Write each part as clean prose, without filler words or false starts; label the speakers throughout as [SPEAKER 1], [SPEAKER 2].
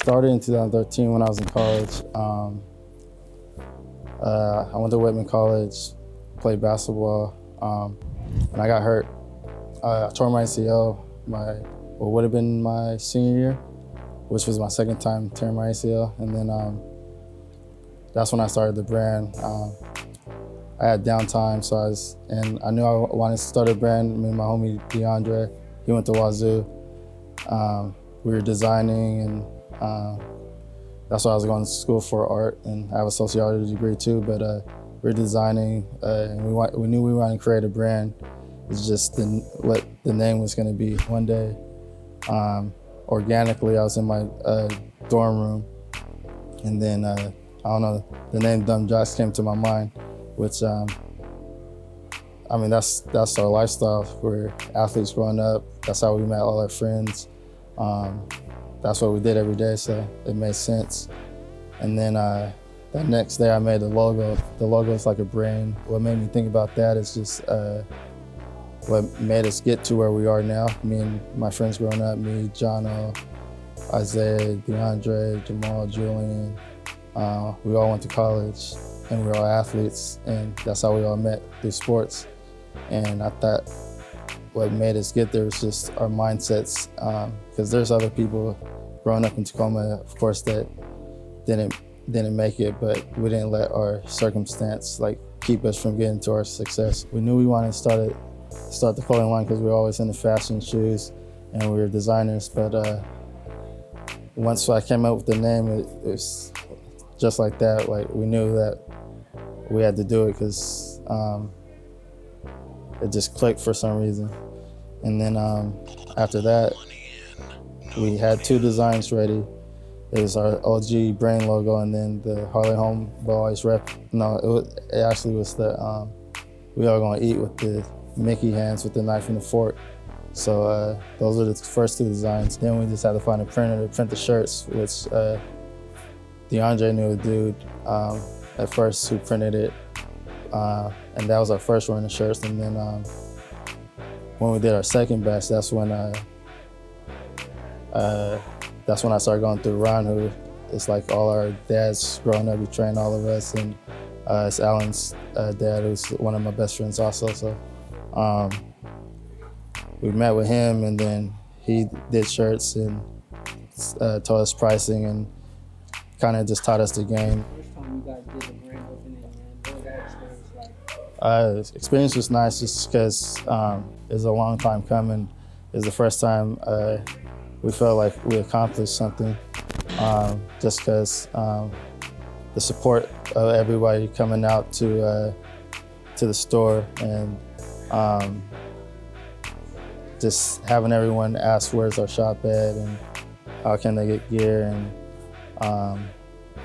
[SPEAKER 1] started in 2013 when I was in college. I went to Whitman College, played basketball, and I got hurt. I tore my ACL what would have been my senior year, which was my second time tearing my ACL. And then that's when I started the brand. I had downtime, and I knew I wanted to start a brand. Me and my homie DeAndre, he went to Wazoo. We were designing, and that's why I was going to school for art, and I have a sociology degree too. But we were designing, and we knew we wanted to create a brand. It's just what the name was going to be. One day, organically, I was in my dorm room, and then I don't know, the name Dumb Jocks came to my mind, which I mean that's our lifestyle. We're athletes growing up. That's how we met all our friends. That's what we did every day, so it made sense. And then the next day I made the logo. The logo is like a brain. What made me think about that is just what made us get to where we are now. Me and my friends growing up, me, Jono, Isaiah, DeAndre, Jamal, Julian, we all went to college and we were all athletes, and that's how we all met, through sports. And I thought what made us get there was just our mindsets, because there's other people growing up in Tacoma, of course, that didn't make it, but we didn't let our circumstance keep us from getting to our success. We knew we wanted to start the clothing line because we were always into fashion shoes and we were designers, but once I came up with the name, it was just like that. We knew that we had to do it because it just clicked for some reason. And then after that, we had two designs ready. It was our OG brain logo, and then the Harley Homeboys rep. No, it actually was the we are gonna eat with the Mickey hands with the knife and the fork. So those are the first two designs. Then we just had to find a printer to print the shirts, which DeAndre knew a dude at first who printed it, and that was our first run of shirts. And then when we did our second batch, that's when I started going through Ron, who is like all our dads growing up. He trained all of us, and it's Alan's dad, who's one of my best friends also. So we met with him, and then he did shirts and told us pricing and kind of just taught us the game.
[SPEAKER 2] First time you guys did the grand opening, man, what was that experience like?
[SPEAKER 1] Experience was nice just because it was a long time coming. It was the first time we felt like we accomplished something, just because the support of everybody coming out to the store, and just having everyone ask where's our shop at and how can they get gear, and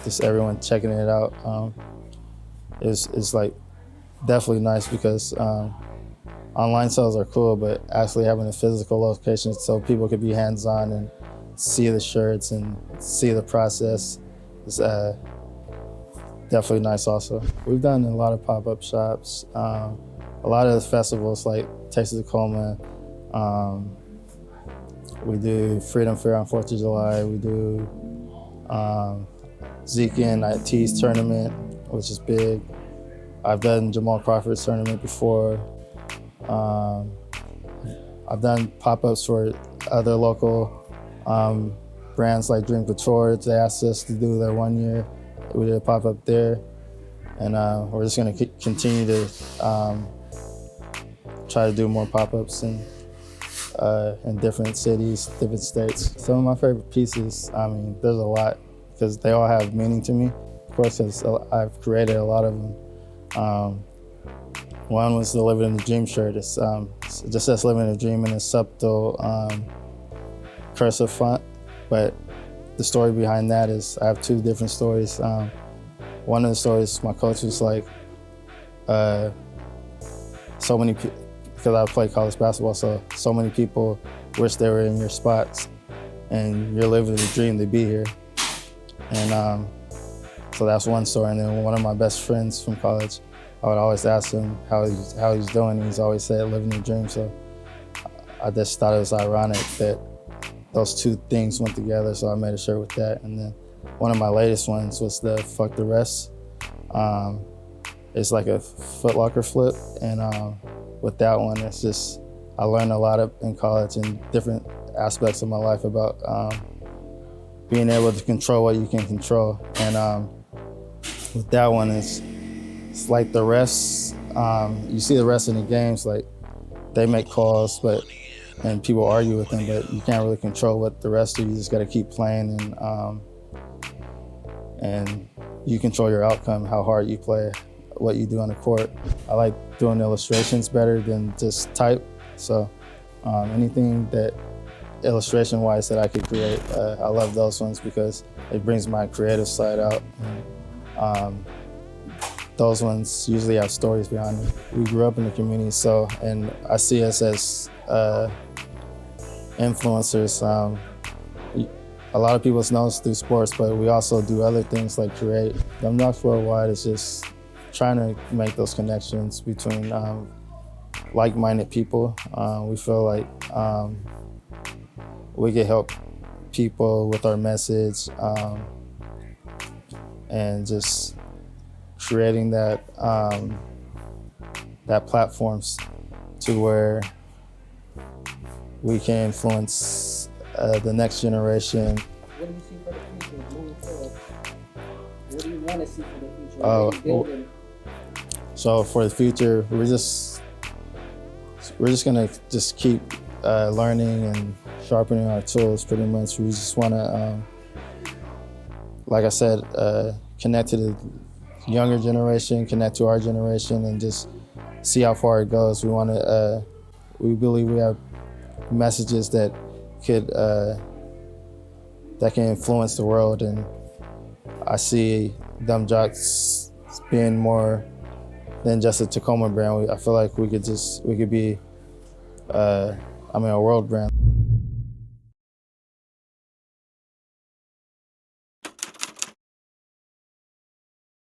[SPEAKER 1] just everyone checking it out. It's like definitely nice because online sales are cool, but actually having a physical location so people could be hands-on and see the shirts and see the process is definitely nice also. We've done a lot of pop-up shops, a lot of the festivals like Taste of Tacoma. We do Freedom Fair on 4th of July. We do Zekin at T's tournament, which is big. I've done Jamal Crawford's tournament before. I've done pop-ups for other local brands like Dream Couture. They asked us to do their 1 year. We did a pop-up there, and we're just going to continue to try to do more pop-ups in different cities, different states. Some of my favorite pieces, I mean, there's a lot because they all have meaning to me. Of course, because I've created a lot of them. One was the Living in the Dream shirt. It just says Living in a Dream in a subtle cursive font, but the story behind that is I have two different stories. One of the stories, my coach was like, so many people, because I played college basketball, so many people wish they were in your spots, and you're living the dream to be here. And so that's one story. And then one of my best friends from college, I would always ask him how he's doing, and he's always said living the dream. So I just thought it was ironic that those two things went together, so I made a shirt with that. And then one of my latest ones was the Fuck the Rest. It's like a Foot Locker flip, and with that one, it's just, I learned a lot in college and different aspects of my life about being able to control what you can control. And with that one, it's like the refs, you see the refs in the games, like they make calls, and people argue with them, but you can't really control what the refs do. You just gotta keep playing, and you control your outcome, how hard you play, what you do on the court. I like doing illustrations better than just type. So anything that illustration-wise that I could create, I love those ones because it brings my creative side out. Those ones usually have stories behind them. We grew up in the community, and I see us as influencers. A lot of people know us through sports, but we also do other things like create. Them Jocks Worldwide is just trying to make those connections between like-minded people. We feel like we can help people with our message, and just creating that platforms to where we can influence the next generation.
[SPEAKER 2] What do you see for the future moving forward? What do you want to see for the future?
[SPEAKER 1] Oh,
[SPEAKER 2] What are you building?
[SPEAKER 1] So for the future, we're just gonna just keep learning and sharpening our tools. Pretty much, we just want to, like I said, connect to the younger generation, connect to our generation, and just see how far it goes. We want to. We believe we have messages that can influence the world, and I see Them Jocks being more than just a Tacoma brand. I feel like we could be, a world brand.